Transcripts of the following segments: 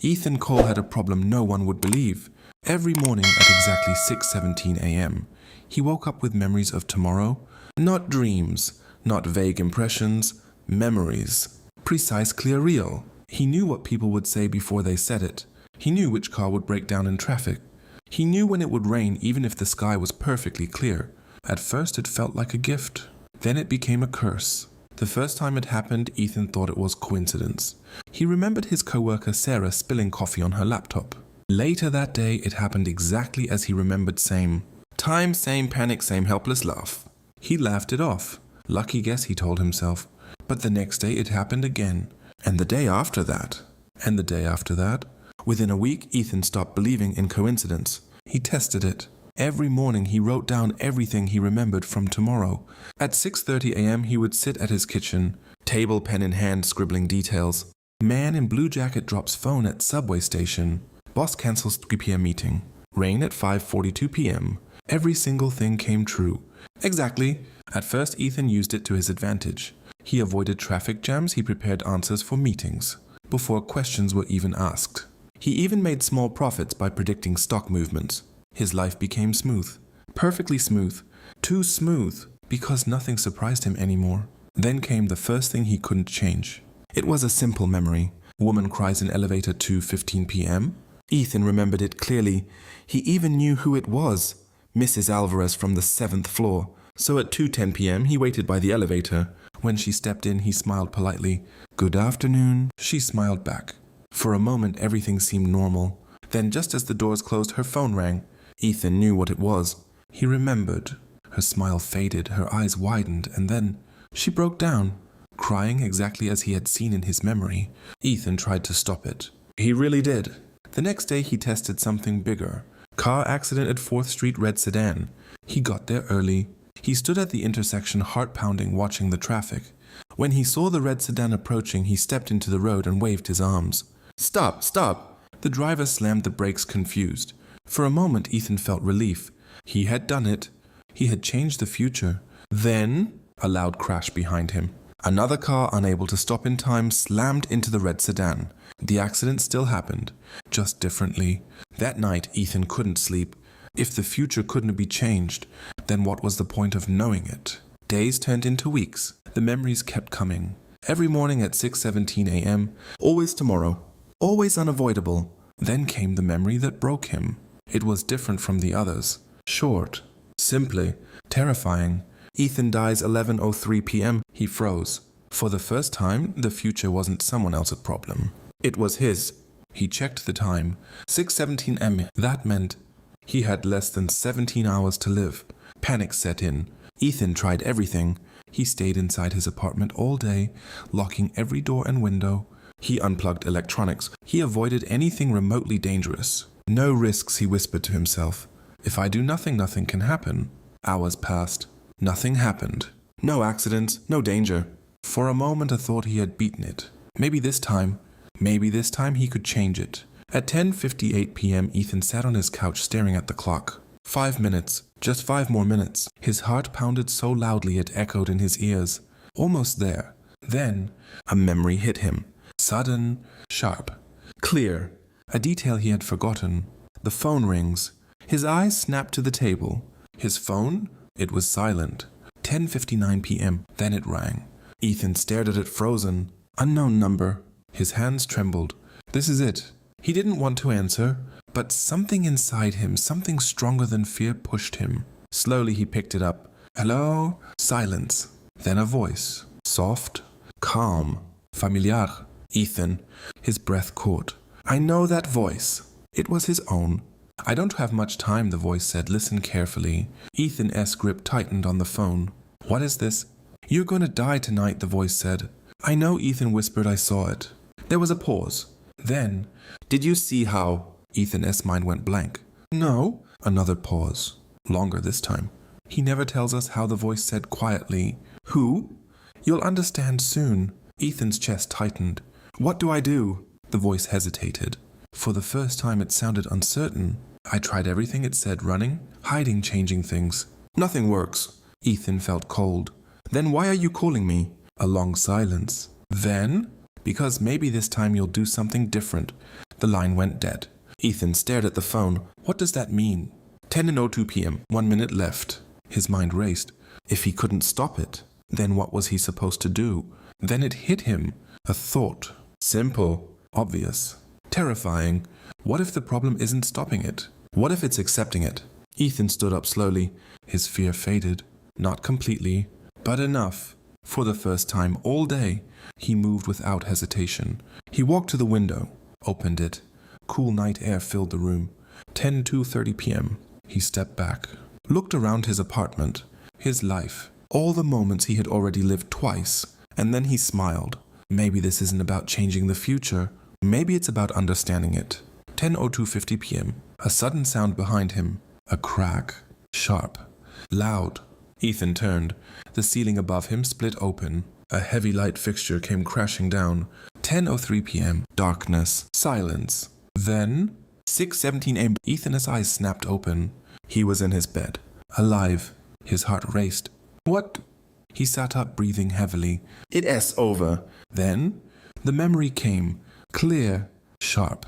Ethan Cole had a problem no one would believe. Every morning at exactly 6:17 a.m., he woke up with memories of tomorrow. Not dreams, not vague impressions, memories. Precise, clear, real. He knew what people would say before they said it. He knew which car would break down in traffic. He knew when it would rain even if the sky was perfectly clear. At first it felt like a gift. Then it became a curse. The first time it happened, Ethan thought it was coincidence. He remembered his coworker Sarah spilling coffee on her laptop. Later that day, it happened exactly as he remembered. Same time, same panic, same helpless laugh. He laughed it off. Lucky guess, he told himself. But the next day it happened again. And the day after that. And the day after that. Within a week, Ethan stopped believing in coincidence. He tested it. Every morning he wrote down everything he remembered from tomorrow. At 6:30 a.m. he would sit at his kitchen, table pen in hand scribbling details. Man in blue jacket drops phone at subway station. Boss cancels 3 p.m. meeting. Rain at 5:42 p.m. Every single thing came true. Exactly. At first Ethan used it to his advantage. He avoided traffic jams, he prepared answers for meetings, before questions were even asked. He even made small profits by predicting stock movements. His life became smooth. Perfectly smooth. Too smooth, because nothing surprised him anymore. Then came the first thing he couldn't change. It was a simple memory. Woman cries in elevator 2:15 p.m. Ethan remembered it clearly. He even knew who it was. Mrs. Alvarez from the 7th floor. So at 2:10 p.m. he waited by the elevator. When she stepped in, he smiled politely. "Good afternoon." She smiled back. For a moment, everything seemed normal. Then, just as the doors closed, her phone rang. Ethan knew what it was. He remembered. Her smile faded, her eyes widened, and then she broke down, crying exactly as he had seen in his memory. Ethan tried to stop it. He really did. The next day, he tested something bigger. Car accident at 4th Street, red sedan. He got there early. He stood at the intersection, heart pounding, watching the traffic. When he saw the red sedan approaching, he stepped into the road and waved his arms. "Stop! Stop!" The driver slammed the brakes, confused. For a moment, Ethan felt relief. He had done it. He had changed the future. Then, a loud crash behind him. Another car, unable to stop in time, slammed into the red sedan. The accident still happened, just differently. That night, Ethan couldn't sleep. If the future couldn't be changed, then what was the point of knowing it? Days turned into weeks. The memories kept coming. Every morning at 6:17 a.m., always tomorrow. Always unavoidable. Then came the memory that broke him. It was different from the others. Short. Simply. Terrifying. Ethan dies 11:03 p.m. He froze. For the first time, the future wasn't someone else's problem. It was his. He checked the time. 6:17 a.m. That meant he had less than 17 hours to live. Panic set in. Ethan tried everything. He stayed inside his apartment all day, locking every door and window. He unplugged electronics. He avoided anything remotely dangerous. No risks, he whispered to himself. If I do nothing, nothing can happen. Hours passed. Nothing happened. No accidents, no danger. For a moment, I thought he had beaten it. Maybe this time he could change it. At 10:58 p.m., Ethan sat on his couch staring at the clock. 5 minutes. Just 5 more minutes. His heart pounded so loudly it echoed in his ears. Almost there. Then, a memory hit him. Sudden, sharp, clear, a detail he had forgotten. The phone rings. His eyes snapped to the table. His phone? It was silent. 10:59 p.m. Then it rang. Ethan stared at it frozen. Unknown number. His hands trembled. This is it. He didn't want to answer, but something inside him, something stronger than fear, pushed him. Slowly he picked it up. Hello? Silence. Then a voice. Soft, calm, familiar. Ethan. His breath caught. I know that voice. It was his own. I don't have much time, the voice said. Listen carefully. Ethan's grip tightened on the phone. What is this? You're going to die tonight, the voice said. I know, Ethan whispered. I saw it. There was a pause. Then, did you see how? Ethan's mind went blank. No. Another pause. Longer this time. He never tells us how, the voice said quietly. Who? You'll understand soon. Ethan's chest tightened. What do I do? The voice hesitated. For the first time it sounded uncertain. I tried everything it said, running, hiding, changing things. Nothing works. Ethan felt cold. Then why are you calling me? A long silence. Then? Because maybe this time you'll do something different. The line went dead. Ethan stared at the phone. What does that mean? 10:02 p.m., 1 minute left. His mind raced. If he couldn't stop it, then what was he supposed to do? Then it hit him. A thought. Simple. Obvious. Terrifying. What if the problem isn't stopping it? What if it's accepting it? Ethan stood up slowly. His fear faded. Not completely, but enough. For the first time all day, he moved without hesitation. He walked to the window, opened it. Cool night air filled the room. 10:30 p.m. He stepped back, looked around his apartment, his life, all the moments he had already lived twice, and then he smiled. Maybe this isn't about changing the future. Maybe it's about understanding it. 10:50 p.m. A sudden sound behind him. A crack. Sharp. Loud. Ethan turned. The ceiling above him split open. A heavy light fixture came crashing down. 10:03 p.m. Darkness. Silence. Then, 6:17 a.m. Ethan's eyes snapped open. He was in his bed. Alive. His heart raced. What? He sat up, breathing heavily. It's over. Then, the memory came. Clear. Sharp.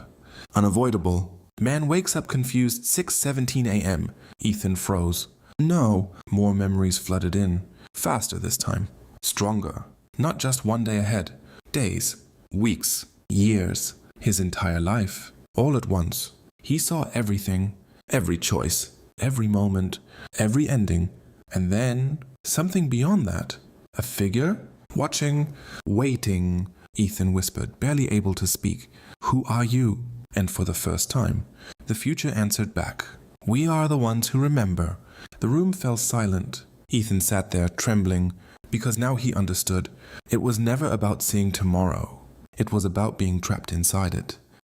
Unavoidable. Man wakes up confused. 6:17 a.m. Ethan froze. No. More memories flooded in. Faster this time. Stronger. Not just one day ahead. Days. Weeks. Years. His entire life. All at once. He saw everything. Every choice. Every moment. Every ending. And then, something beyond that. A figure? Watching. Waiting. Ethan whispered, barely able to speak. Who are you? And for the first time, the future answered back. We are the ones who remember. The room fell silent. Ethan sat there, trembling, because now he understood. It was never about seeing tomorrow. It was about being trapped inside it.